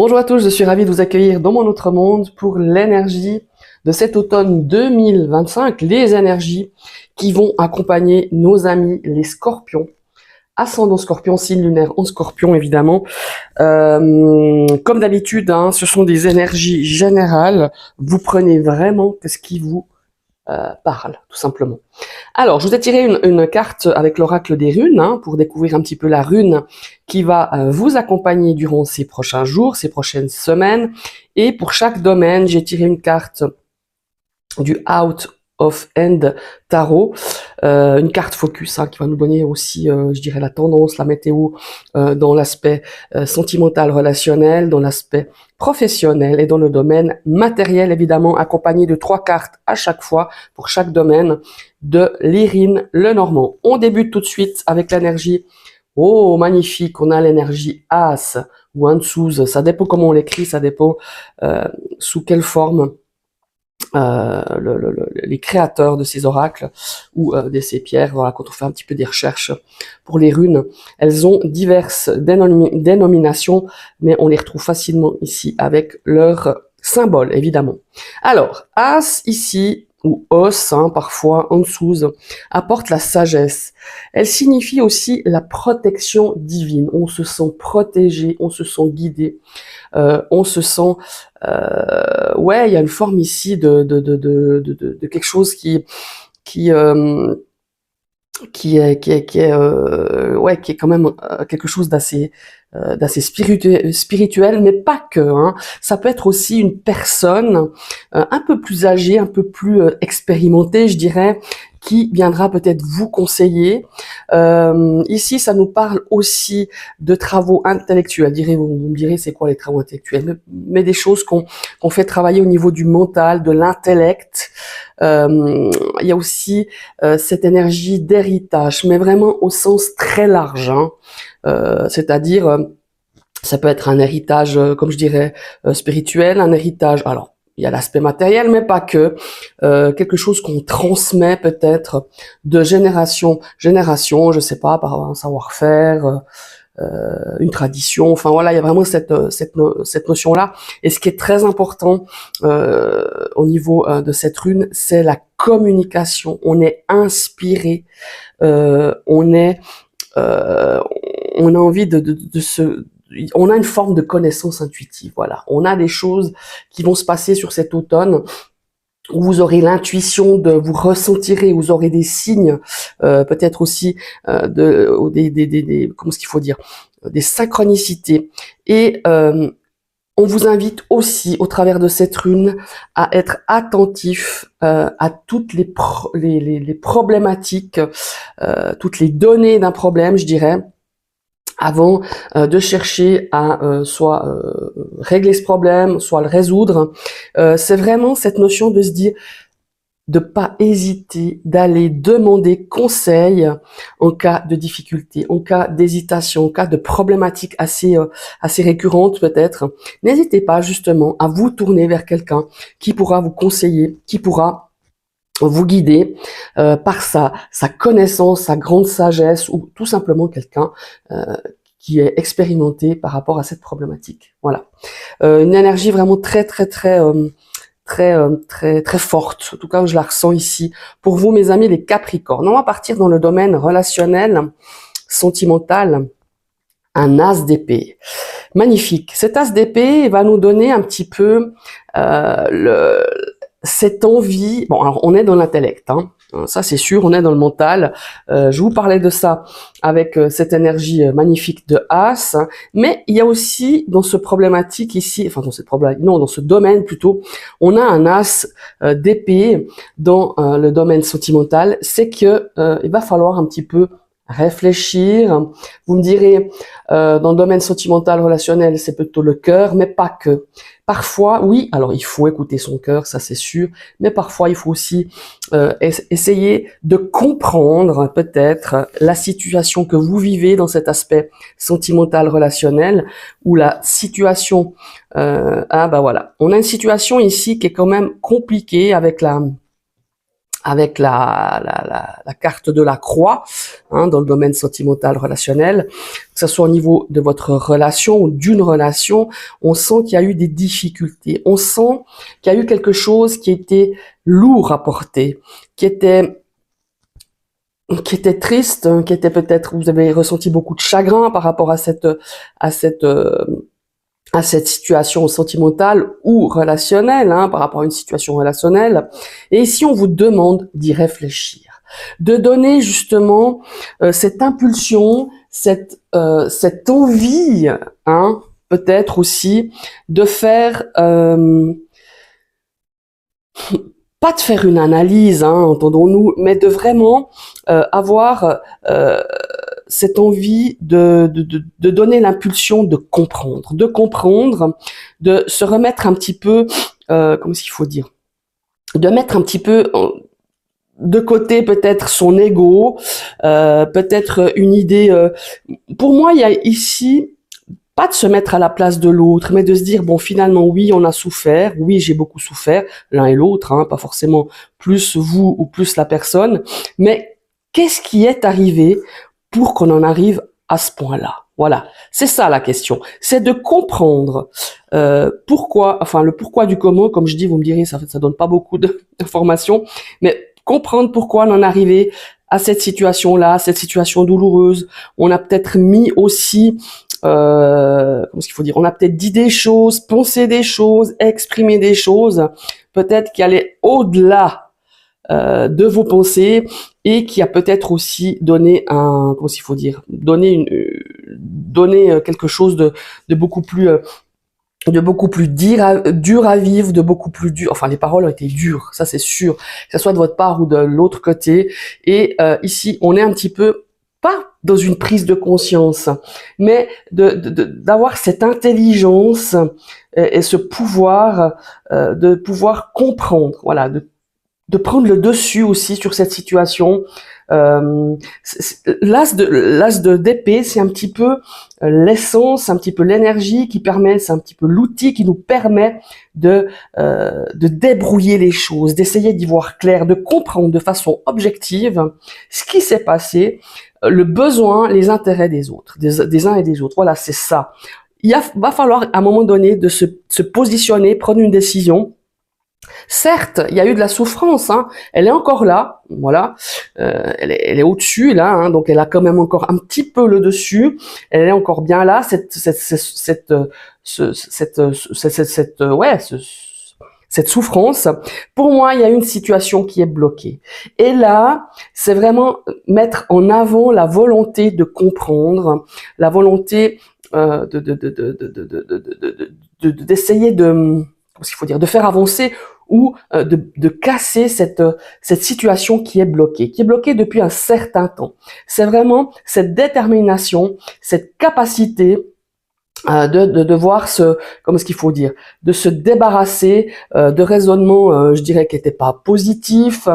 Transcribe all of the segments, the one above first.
Bonjour à tous, je suis ravie de vous accueillir dans mon autre monde pour l'énergie de cet automne 2025, les énergies qui vont accompagner nos amis les scorpions. Ascendant scorpion, signe lunaire en scorpion évidemment. Comme d'habitude, ce sont des énergies générales. Vous prenez vraiment ce qui vous parle, tout simplement. Alors, je vous ai tiré une carte avec l'oracle des runes pour découvrir un petit peu la rune qui va vous accompagner durant ces prochains jours, ces prochaines semaines. Et pour chaque domaine, j'ai tiré une carte du Out of End Tarot, une carte focus qui va nous donner aussi, je dirais, la tendance, la météo dans l'aspect sentimental, relationnel, dans l'aspect professionnel et dans le domaine matériel, évidemment, accompagné de 3 cartes à chaque fois pour chaque domaine de l'Irine Lenormand. On débute tout de suite avec l'énergie. Oh, magnifique, on a l'énergie As ou Ansuz, ça dépend comment on l'écrit, ça dépend sous quelle forme les créateurs de ces oracles ou de ces pierres, voilà, quand on fait un petit peu des recherches pour les runes, elles ont diverses dénominations, mais on les retrouve facilement ici avec leur symbole, évidemment. Alors, As ici, ou Os, parfois en dessous, apporte la sagesse. Elle signifie aussi la protection divine. On se sent protégé, on se sent guidé, on se sent... ouais, il y a une forme ici de quelque chose qui est quand même quelque chose d'assez spirituel, mais pas que. Ça peut être aussi une personne un peu plus âgée, un peu plus expérimentée, je dirais, qui viendra peut-être vous conseiller. Ici, ça nous parle aussi de travaux intellectuels. Vous me direz, c'est quoi les travaux intellectuels, mais des choses qu'on fait travailler au niveau du mental, de l'intellect. Il y a aussi cette énergie d'héritage, mais vraiment au sens très large. C'est-à-dire, ça peut être un héritage, comme je dirais, spirituel, un héritage... Alors, il y a l'aspect matériel, mais pas que. Quelque chose qu'on transmet peut-être de génération en génération, je sais pas, par un savoir-faire, une tradition. Enfin voilà, il y a vraiment cette notion-là. Et ce qui est très important au niveau de cette rune, c'est la communication. On est inspiré, on a envie on a une forme de connaissance intuitive, voilà. On a des choses qui vont se passer sur cet automne où vous aurez l'intuition de vous ressentirez, vous aurez des signes, peut-être aussi comment est-ce qu'il faut dire, des synchronicités. Et on vous invite aussi, au travers de cette rune, à être attentif à toutes les problématiques, toutes les données d'un problème, je dirais, avant de chercher à soit régler ce problème, soit le résoudre. C'est vraiment cette notion de se dire, de pas hésiter, d'aller demander conseil en cas de difficulté, en cas d'hésitation, en cas de problématique assez récurrente peut-être. N'hésitez pas justement à vous tourner vers quelqu'un qui pourra vous conseiller, qui pourra vous guider par sa connaissance, sa grande sagesse, ou tout simplement quelqu'un qui est expérimenté par rapport à cette problématique. Voilà, une énergie vraiment très forte. En tout cas, je la ressens ici. Pour vous, mes amis, les Capricornes. On va partir dans le domaine relationnel, sentimental. Un as d'épée. Magnifique. Cet as d'épée va nous donner un petit peu cette envie. Bon, alors on est dans l'intellect, ça c'est sûr, on est dans le mental. Je vous parlais de ça avec cette énergie magnifique de As, mais il y a aussi dans ce problématique ici, enfin dans cette problématique, non, dans ce domaine plutôt, on a un As d'épée dans le domaine sentimental. C'est que il va falloir un petit peu réfléchir. Vous me direz, dans le domaine sentimental, relationnel, c'est plutôt le cœur, mais pas que. Parfois, oui, alors il faut écouter son cœur, ça c'est sûr, mais parfois il faut aussi essayer de comprendre peut-être la situation que vous vivez dans cet aspect sentimental relationnel, ou la situation, voilà, on a une situation ici qui est quand même compliquée avec avec la carte de la croix, hein, dans le domaine sentimental relationnel, que ce soit au niveau de votre relation ou d'une relation, on sent qu'il y a eu des difficultés, on sent qu'il y a eu quelque chose qui était lourd à porter, qui était triste, qui était peut-être, vous avez ressenti beaucoup de chagrin par rapport à cette à cette situation sentimentale ou relationnelle, hein, par rapport à une situation relationnelle. Et ici, on vous demande d'y réfléchir, de donner justement cette impulsion, cette envie, hein, peut-être aussi, de faire, pas de faire une analyse, hein, entendons-nous, mais de vraiment avoir cette envie de donner l'impulsion de comprendre, de se remettre un petit peu, comment est-ce qu'il faut dire, de mettre un petit peu de côté peut-être son ego, peut-être une idée. Pour moi, il y a ici pas de se mettre à la place de l'autre, mais de se dire bon, finalement, oui, on a souffert, oui, j'ai beaucoup souffert, l'un et l'autre, hein, pas forcément plus vous ou plus la personne, mais qu'est-ce qui est arrivé pour qu'on en arrive à ce point-là? Voilà, c'est ça la question. C'est de comprendre pourquoi, enfin le pourquoi du comment, comme je dis, vous me direz, ça donne pas beaucoup d'informations, mais comprendre pourquoi on en est arrivé à cette situation-là, cette situation douloureuse. On a peut-être mis aussi, comment est-ce qu'il faut dire, on a peut-être dit des choses, pensé des choses, exprimé des choses, peut-être qui allaient au-delà de vos pensées et qui a peut-être aussi donné un, comment il faut dire, donné quelque chose de beaucoup plus dur à vivre, de beaucoup plus dur. Enfin, les paroles ont été dures, ça c'est sûr, que ce soit de votre part ou de l'autre côté. Et ici, on est un petit peu pas dans une prise de conscience, mais d'avoir cette intelligence et ce pouvoir de pouvoir comprendre, voilà, de prendre le dessus aussi sur cette situation. L'as de d'épée, c'est un petit peu l'essence, un petit peu l'énergie qui permet, c'est un petit peu l'outil qui nous permet de débrouiller les choses, d'essayer d'y voir clair, de comprendre de façon objective ce qui s'est passé, le besoin, les intérêts des autres, des uns et des autres. Voilà, c'est ça. Va falloir à un moment donné de se positionner, prendre une décision. Certes, il y a eu de la souffrance, hein. Elle est encore là, voilà. Elle est au-dessus là, hein, donc elle a quand même encore un petit peu le dessus. Elle est encore bien là, cette souffrance. Pour moi, il y a une situation qui est bloquée. Et là, c'est vraiment mettre en avant la volonté de comprendre, la volonté d'essayer de ce qu'il faut dire, de faire avancer ou de casser cette situation qui est bloquée depuis un certain temps. C'est vraiment cette détermination, cette capacité de voir comment est-ce qu'il faut dire, de se débarrasser de raisonnements, je dirais, qui n'étaient pas positifs,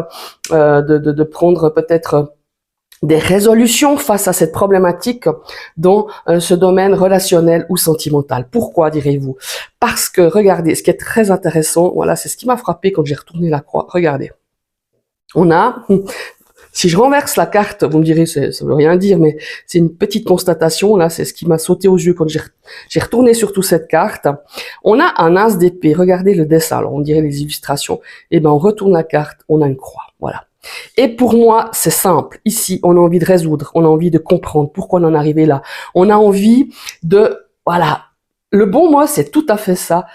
de prendre peut-être des résolutions face à cette problématique dans ce domaine relationnel ou sentimental. Pourquoi, direz-vous? Parce que, regardez, ce qui est très intéressant, voilà, c'est ce qui m'a frappé quand j'ai retourné la croix. Regardez. On a, si je renverse la carte, vous me direz, ça veut rien dire, mais c'est une petite constatation, là, c'est ce qui m'a sauté aux yeux quand j'ai retourné sur toute cette carte. On a un as d'épée. Regardez le dessin, alors on dirait les illustrations. Eh ben, on retourne la carte, on a une croix. Voilà. Et pour moi, c'est simple. Ici, on a envie de résoudre, on a envie de comprendre pourquoi on en est arrivé là. On a envie voilà. Le bon mot, c'est tout à fait ça.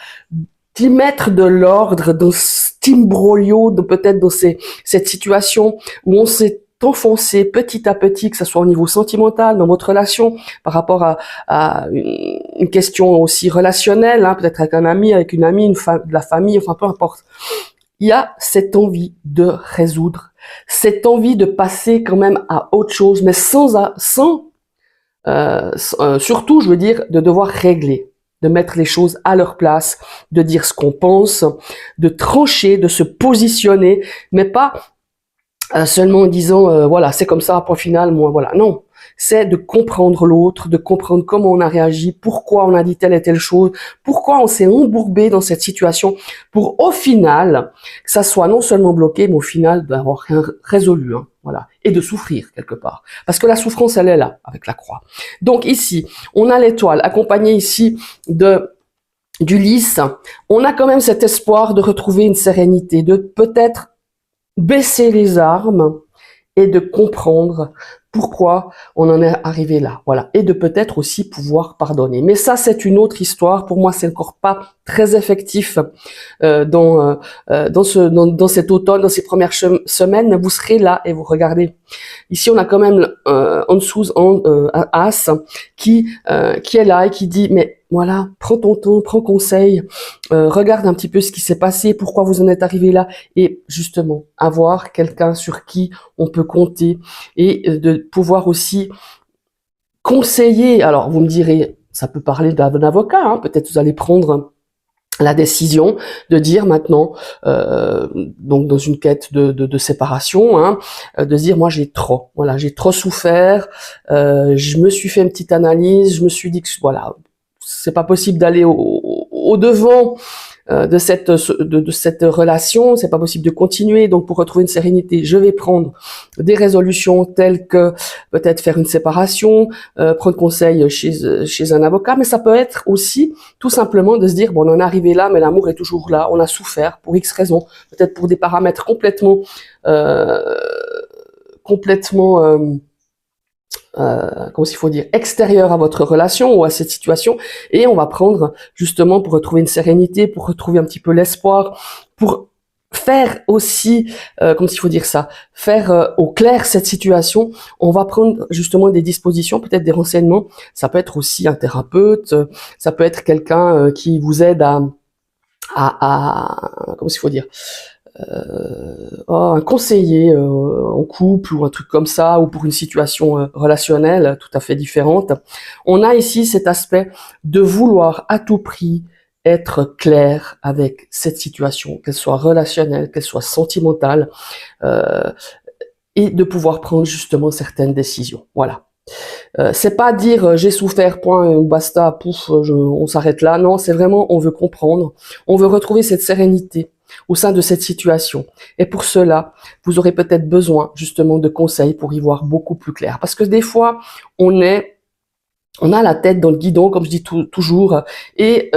D'y mettre de l'ordre dans cet imbroglio, peut-être dans cette situation où on s'est enfoncé petit à petit, que ce soit au niveau sentimental, dans votre relation, par rapport à une question aussi relationnelle, hein, peut-être avec un ami, avec une amie, de la famille, enfin peu importe. Il y a cette envie de résoudre, cette envie de passer quand même à autre chose, mais surtout, je veux dire, de devoir régler, de mettre les choses à leur place, de dire ce qu'on pense, de trancher, de se positionner, mais pas seulement en disant voilà, c'est comme ça, point final, moi voilà. Non, c'est de comprendre l'autre, de comprendre comment on a réagi, pourquoi on a dit telle et telle chose, pourquoi on s'est embourbé dans cette situation, pour au final, que ça soit non seulement bloqué, mais au final d'avoir rien résolu, hein, voilà, et de souffrir quelque part. Parce que la souffrance, elle est là, avec la croix. Donc ici, on a l'étoile, accompagnée ici du lys. On a quand même cet espoir de retrouver une sérénité, de peut-être baisser les armes et de comprendre pourquoi on en est arrivé là, voilà, et de peut-être aussi pouvoir pardonner. Mais ça, c'est une autre histoire. Pour moi, c'est encore pas très effectif dans cet automne, dans ces premières semaines. Vous serez là et vous regardez. Ici, on a quand même en dessous As qui est là et qui dit mais voilà, prends ton temps, prends conseil, regarde un petit peu ce qui s'est passé, pourquoi vous en êtes arrivé là, et justement avoir quelqu'un sur qui on peut compter et de pouvoir aussi conseiller. Alors vous me direz, ça peut parler d'un avocat, hein, peut-être vous allez prendre la décision de dire maintenant, donc dans une quête de séparation, hein, de dire moi j'ai trop souffert, je me suis fait une petite analyse, je me suis dit que voilà, c'est pas possible d'aller au devant de cette relation, c'est pas possible de continuer. Donc pour retrouver une sérénité, je vais prendre des résolutions telles que peut-être faire une séparation, prendre conseil chez un avocat, mais ça peut être aussi tout simplement de se dire bon, on en est arrivé là, mais l'amour est toujours là, on a souffert pour X raisons, peut-être pour des paramètres complètement comment il faut dire, extérieur à votre relation ou à cette situation, et on va prendre justement pour retrouver une sérénité, pour retrouver un petit peu l'espoir, pour faire aussi, comment il faut dire ça, faire au clair cette situation, on va prendre justement des dispositions, peut-être des renseignements, ça peut être aussi un thérapeute, ça peut être quelqu'un qui vous aide comment il faut dire, un conseiller en couple ou un truc comme ça, ou pour une situation relationnelle tout à fait différente. On a ici cet aspect de vouloir à tout prix être clair avec cette situation, qu'elle soit relationnelle, qu'elle soit sentimentale, et de pouvoir prendre justement certaines décisions. Voilà. C'est pas dire j'ai souffert, point, ou basta, pouf, on s'arrête là. Non, c'est vraiment on veut comprendre, on veut retrouver cette sérénité au sein de cette situation. Et pour cela, vous aurez peut-être besoin justement de conseils pour y voir beaucoup plus clair. Parce que des fois, on a la tête dans le guidon, comme je dis toujours, et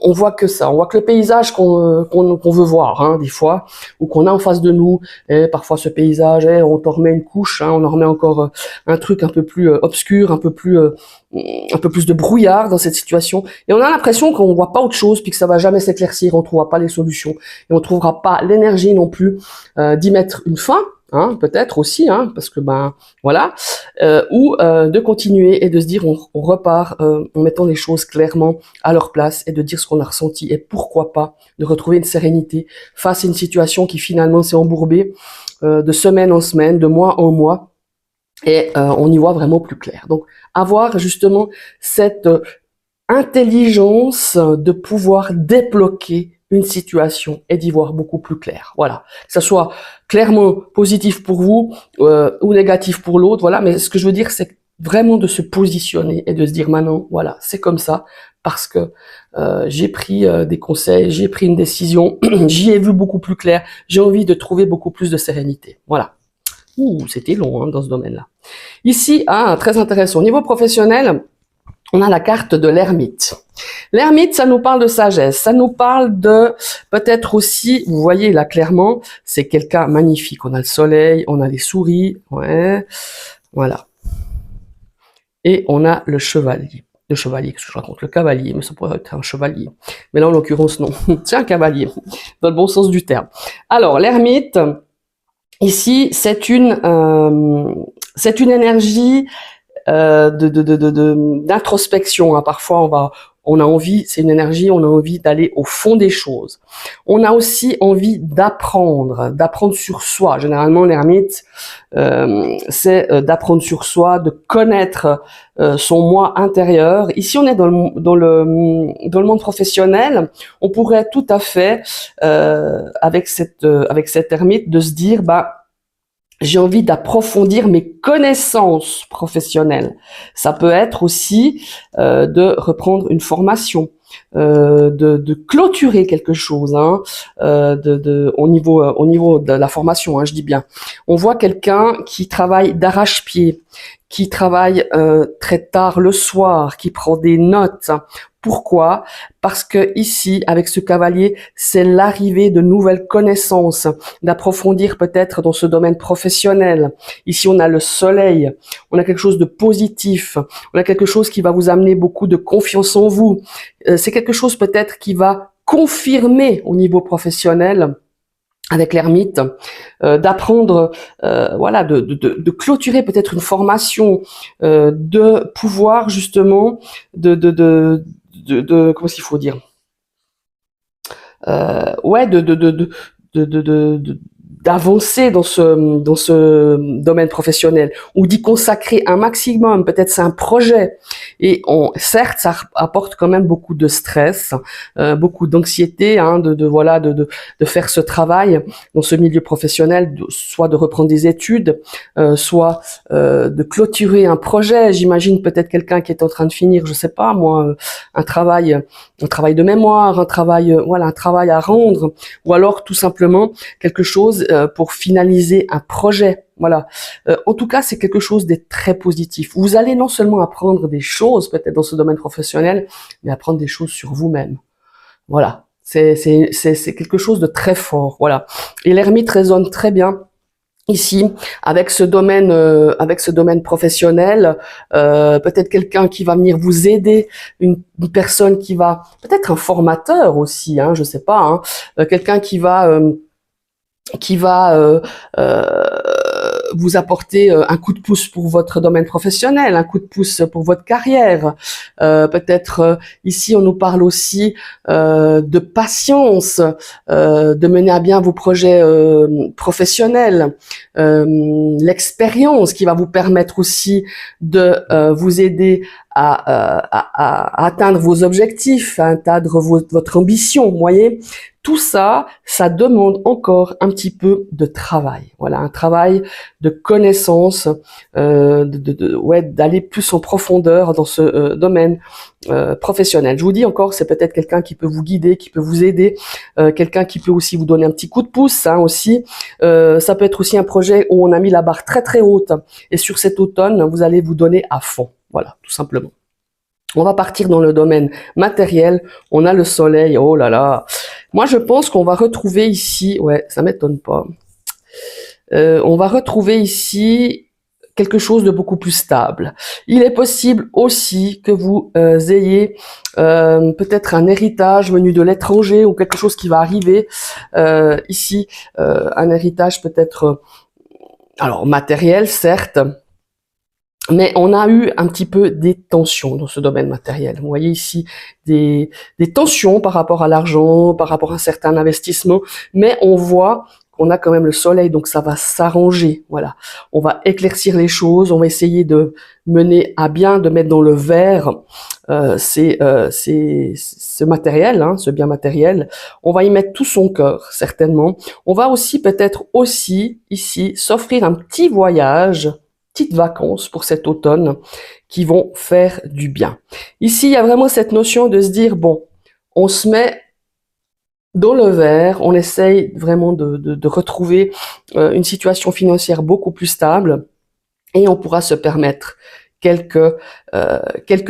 on voit que ça. On voit que le paysage qu'on veut voir, hein, des fois, ou qu'on a en face de nous. Et parfois, ce paysage, on t'en remet une couche, hein, on en remet encore un truc un peu plus obscur, un peu plus de brouillard dans cette situation. Et on a l'impression qu'on voit pas autre chose, puis que ça va jamais s'éclaircir, on trouvera pas les solutions, et on trouvera pas l'énergie non plus d'y mettre une fin. Hein, peut-être aussi, hein, parce que voilà, ou de continuer et de se dire on repart en mettant les choses clairement à leur place et de dire ce qu'on a ressenti et pourquoi pas de retrouver une sérénité face à une situation qui finalement s'est embourbée de semaine en semaine, de mois en mois, et on y voit vraiment plus clair. Donc avoir justement cette intelligence de pouvoir débloquer une situation et d'y voir beaucoup plus clair. Voilà, que ça soit clairement positif pour vous ou négatif pour l'autre. Voilà, mais ce que je veux dire, c'est vraiment de se positionner et de se dire maintenant, voilà, c'est comme ça parce que j'ai pris des conseils, j'ai pris une décision, j'y ai vu beaucoup plus clair. J'ai envie de trouver beaucoup plus de sérénité. Voilà. Ouh, c'était long hein, dans ce domaine-là. Ici, très intéressant. Au niveau professionnel, on a la carte de l'ermite. L'ermite, ça nous parle de sagesse, ça nous parle de peut-être aussi, vous voyez là clairement, c'est quelqu'un magnifique. On a le soleil, on a les souris, ouais, voilà. Et on a le chevalier. Le chevalier, qu'est-ce que je raconte? Le cavalier, mais ça pourrait être un chevalier. Mais là, en l'occurrence, non. C'est un cavalier, dans le bon sens du terme. Alors, l'ermite, ici, c'est une énergie d'introspection. Hein. Parfois, on a envie, c'est une énergie, on a envie d'aller au fond des choses. On a aussi envie d'apprendre sur soi. Généralement, l'ermite, c'est d'apprendre sur soi, de connaître son moi intérieur. Ici, on est dans le monde professionnel. On pourrait tout à fait, avec cette ermite, de se dire, j'ai envie d'approfondir mes connaissances professionnelles. Ça peut être aussi de reprendre une formation, de clôturer quelque chose, hein, au niveau de la formation, hein, je dis bien. On voit quelqu'un qui travaille d'arrache-pied, qui travaille très tard le soir, qui prend des notes. Pourquoi? Parce que ici, avec ce cavalier, c'est l'arrivée de nouvelles connaissances, d'approfondir peut-être dans ce domaine professionnel. Ici, on a le soleil, on a quelque chose de positif, on a quelque chose qui va vous amener beaucoup de confiance en vous. C'est quelque chose peut-être qui va confirmer au niveau professionnel avec l'ermite, d'apprendre, voilà, de clôturer peut-être une formation, de pouvoir justement comment est-ce qu'il faut dire, ouais, d'avancer dans ce domaine professionnel ou d'y consacrer un maximum. Peut-être c'est un projet et certes ça apporte quand même beaucoup de stress, beaucoup d'anxiété, hein, voilà de faire ce travail dans ce milieu professionnel, soit de reprendre des études, soit de clôturer un projet. J'imagine peut-être quelqu'un qui est en train de finir, je sais pas moi, un travail de mémoire, voilà, un travail à rendre, ou alors tout simplement quelque chose pour finaliser un projet. Voilà. En tout cas, c'est quelque chose de très positif. Vous allez non seulement apprendre des choses, peut-être dans ce domaine professionnel, mais apprendre des choses sur vous-même. Voilà. C'est quelque chose de très fort. Voilà. Et l'ermite résonne très bien ici avec ce domaine professionnel, peut-être quelqu'un qui va venir vous aider, une personne qui va, peut-être un formateur aussi, hein, je sais pas, hein, quelqu'un qui va vous apporter un coup de pouce pour votre domaine professionnel, un coup de pouce pour votre carrière. Peut-être ici on nous parle aussi de patience, de mener à bien vos projets professionnels, l'expérience qui va vous permettre aussi de vous aider à atteindre vos objectifs, à atteindre votre ambition, vous voyez. Tout ça, ça demande encore un petit peu de travail. Voilà, un travail de connaissance, ouais, d'aller plus en profondeur dans ce domaine professionnel. Je vous dis encore, c'est peut-être quelqu'un qui peut vous guider, qui peut vous aider, quelqu'un qui peut aussi vous donner un petit coup de pouce, hein, aussi. Ça peut être aussi un projet où on a mis la barre très très haute et sur cet automne, vous allez vous donner à fond. Voilà, tout simplement. On va partir dans le domaine matériel. On a le soleil. Oh là là. Moi, je pense qu'on va retrouver ici, ouais, ça m'étonne pas. On va retrouver ici quelque chose de beaucoup plus stable. Il est possible aussi que vous ayez peut-être un héritage venu de l'étranger ou quelque chose qui va arriver ici. Un héritage peut-être, alors matériel, certes, mais on a eu un petit peu des tensions dans ce domaine matériel. Vous voyez ici des tensions par rapport à l'argent, par rapport à un certain investissement, mais on voit qu'on a quand même le soleil, donc ça va s'arranger. Voilà, on va éclaircir les choses, on va essayer de mener à bien, de mettre dans le vert ce matériel, hein, ce bien matériel. On va y mettre tout son cœur, certainement. On va aussi peut-être aussi ici s'offrir un petit voyage, petites vacances pour cet automne qui vont faire du bien. Ici, il y a vraiment cette notion de se dire, bon, on se met dans le vert, on essaye vraiment de retrouver une situation financière beaucoup plus stable et on pourra se permettre quelques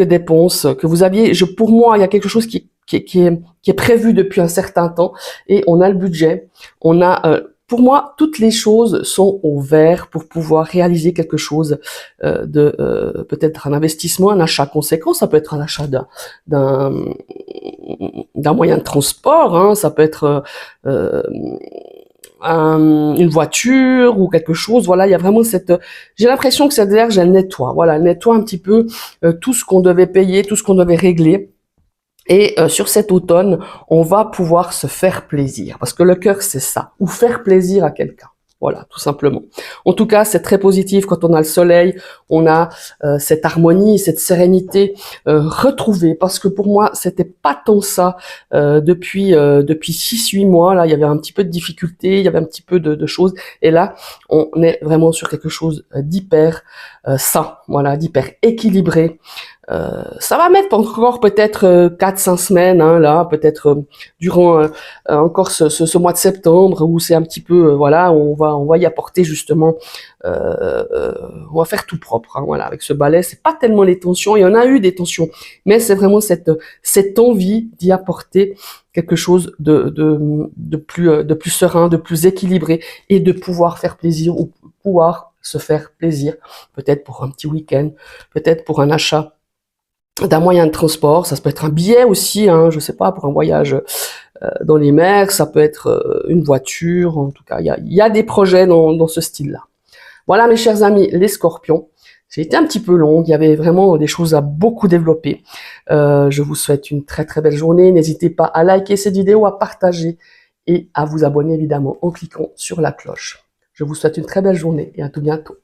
dépenses que vous aviez. Pour moi, il y a quelque chose qui est prévu depuis un certain temps et on a le budget, on a pour moi, toutes les choses sont au vert pour pouvoir réaliser quelque chose peut-être un investissement, un achat conséquent. Ça peut être un achat d'un moyen de transport, hein, ça peut être une voiture ou quelque chose. Voilà, il y a vraiment j'ai l'impression que cette verge, elle nettoie. Voilà, elle nettoie un petit peu tout ce qu'on devait payer, tout ce qu'on devait régler. Et sur cet automne, on va pouvoir se faire plaisir. Parce que le cœur, c'est ça. Ou faire plaisir à quelqu'un. Voilà, tout simplement. En tout cas, c'est très positif quand on a le soleil, on a cette harmonie, cette sérénité retrouvée. Parce que pour moi, c'était pas tant ça depuis 6-8 mois. Là, il y avait un petit peu de difficultés, il y avait un petit peu de choses. Et là, on est vraiment sur quelque chose d'hyper sain, voilà, d'hyper équilibré. Ça va mettre encore peut-être 4-5 semaines, hein, là, peut-être durant encore ce mois de septembre où c'est un petit peu, voilà, on va y apporter justement, on va faire tout propre, hein, voilà, avec ce balai. C'est pas tellement les tensions, il y en a eu des tensions, mais c'est vraiment cette envie d'y apporter quelque chose de plus serein, de plus équilibré et de pouvoir faire plaisir ou pouvoir se faire plaisir, peut-être pour un petit week-end, peut-être pour un achat d'un moyen de transport, ça peut être un billet aussi, hein, je sais pas, pour un voyage dans les mers, ça peut être une voiture, en tout cas, il y a des projets dans ce style-là. Voilà mes chers amis, les scorpions. J'ai été un petit peu longue, il y avait vraiment des choses à beaucoup développer. Je vous souhaite une très très belle journée, n'hésitez pas à liker cette vidéo, à partager et à vous abonner évidemment en cliquant sur la cloche. Je vous souhaite une très belle journée et à tout bientôt.